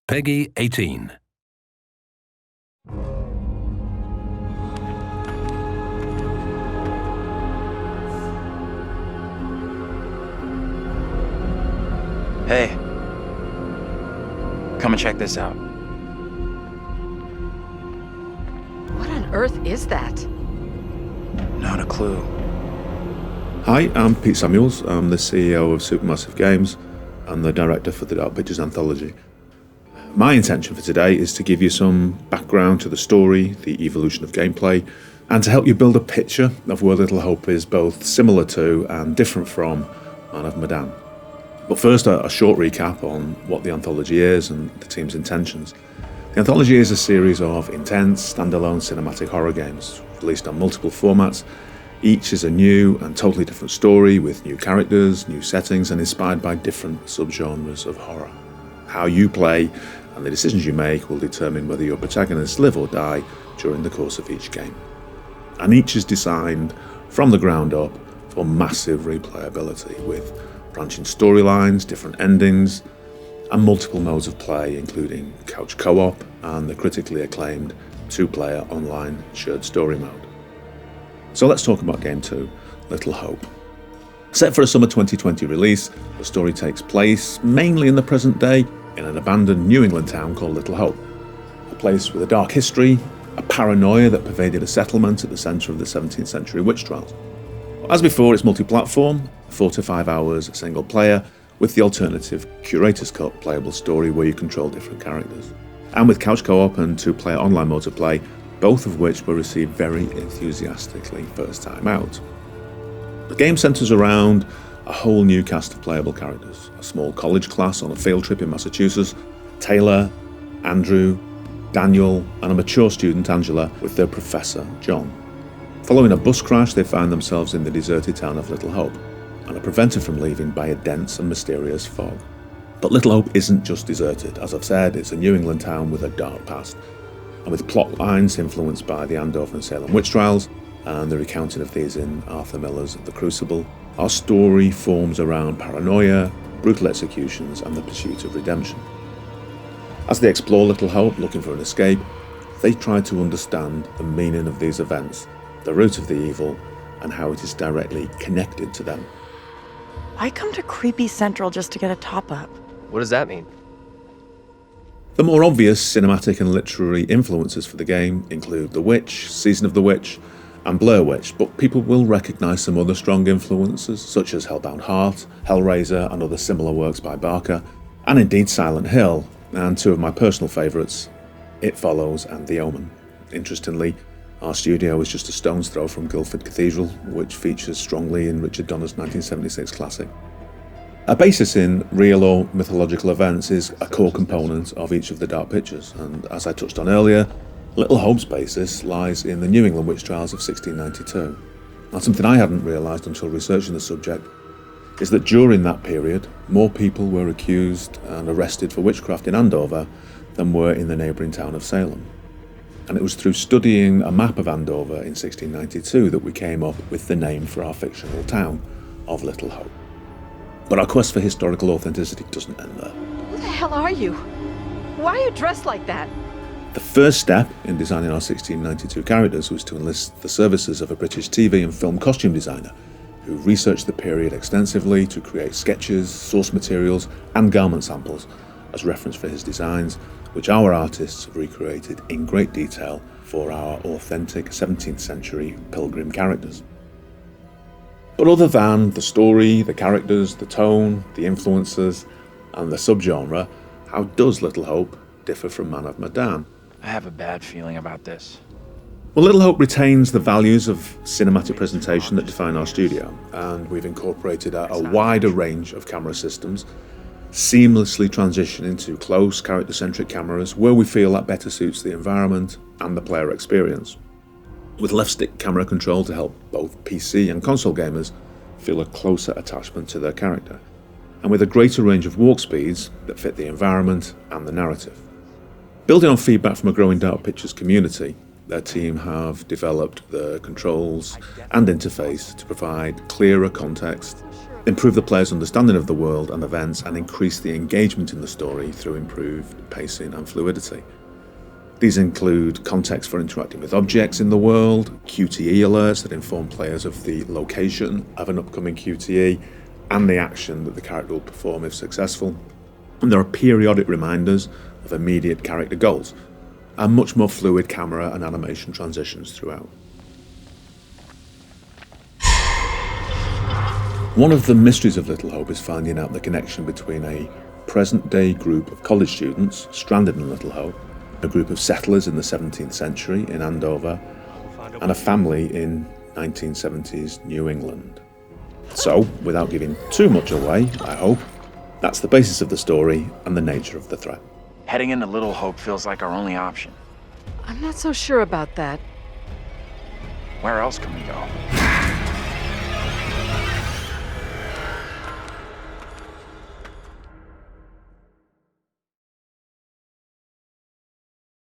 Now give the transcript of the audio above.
Peggy 18. Hey, come and check this out. What on earth is that? Not a clue. Hi, I'm Pete Samuels. I'm the CEO of Supermassive Games and the director for the Dark Pictures Anthology. My intention for today is to give you some background to the story, the evolution of gameplay, and to help you build a picture of where Little Hope is both similar to and different from Man of Medan. But first, a short recap on what the anthology is and the team's intentions. The anthology is a series of intense, standalone cinematic horror games, released on multiple formats. Each is a new and totally different story with new characters, new settings, and inspired by different subgenres of horror. How you play and the decisions you make will determine whether your protagonists live or die during the course of each game. And each is designed from the ground up for massive replayability, with branching storylines, different endings, and multiple modes of play, including couch co-op and the critically acclaimed two-player online shared story mode. So let's talk about Game 2, Little Hope. Set for a summer 2020 release, the story takes place mainly in the present day in an abandoned New England town called Little Hope, a place with a dark history, a paranoia that pervaded a settlement at the centre of the 17th century witch trials. As before, it's multi-platform, 4 to 5 hours single player, with the alternative Curator's Cut playable story where you control different characters. And with couch co-op and two-player online mode to play, both of which were received very enthusiastically first time out. The game centres around a whole new cast of playable characters, a small college class on a field trip in Massachusetts, Taylor, Andrew, Daniel, and a mature student, Angela, with their professor, John. Following a bus crash, they find themselves in the deserted town of Little Hope, and are prevented from leaving by a dense and mysterious fog. But Little Hope isn't just deserted. As I've said, it's a New England town with a dark past, and with plot lines influenced by the Andover and Salem witch trials, and the recounting of these in Arthur Miller's The Crucible, our story forms around paranoia, brutal executions, and the pursuit of redemption. As they explore Little Hope, looking for an escape, they try to understand the meaning of these events, the root of the evil, and how it is directly connected to them. Why come to Creepy Central just to get a top-up? What does that mean? The more obvious cinematic and literary influences for the game include The Witch, Season of the Witch, and Blair Witch, but people will recognise some other strong influences, such as Hellbound Heart, Hellraiser, and other similar works by Barker, and indeed Silent Hill, and two of my personal favourites, It Follows and The Omen. Interestingly, our studio is just a stone's throw from Guildford Cathedral, which features strongly in Richard Donner's 1976 classic. A basis in real or mythological events is a core component of each of the Dark Pictures, and as I touched on earlier, Little Hope's basis lies in the New England witch trials of 1692. And something I hadn't realised until researching the subject is that during that period, more people were accused and arrested for witchcraft in Andover than were in the neighbouring town of Salem. And it was through studying a map of Andover in 1692 that we came up with the name for our fictional town of Little Hope. But our quest for historical authenticity doesn't end there. Who the hell are you? Why are you dressed like that? The first step in designing our 1692 characters was to enlist the services of a British TV and film costume designer who researched the period extensively to create sketches, source materials, and garment samples as reference for his designs, which our artists have recreated in great detail for our authentic 17th century pilgrim characters. But other than the story, the characters, the tone, the influences, and the subgenre, how does Little Hope differ from Man of Medan? I have a bad feeling about this. Well, Little Hope retains the values of cinematic presentation that define our studio, and we've incorporated a wider range of camera systems, seamlessly transitioning to close, character-centric cameras where we feel that better suits the environment and the player experience, with left-stick camera control to help both PC and console gamers feel a closer attachment to their character, and with a greater range of walk speeds that fit the environment and the narrative. Building on feedback from a growing Dark Pictures community, their team have developed the controls and interface to provide clearer context improve the player's understanding of the world and events, and increase the engagement in the story through improved pacing and fluidity. These include context for interacting with objects in the world, QTE alerts that inform players of the location of an upcoming QTE, and the action that the character will perform if successful. And there are periodic reminders of immediate character goals, and much more fluid camera and animation transitions throughout. One of the mysteries of Little Hope is finding out the connection between a present-day group of college students stranded in Little Hope, a group of settlers in the 17th century in Andover, and a family in 1970s New England. So, without giving too much away, I hope, that's the basis of the story and the nature of the threat. Heading into Little Hope feels like our only option. I'm not so sure about that. Where else can we go?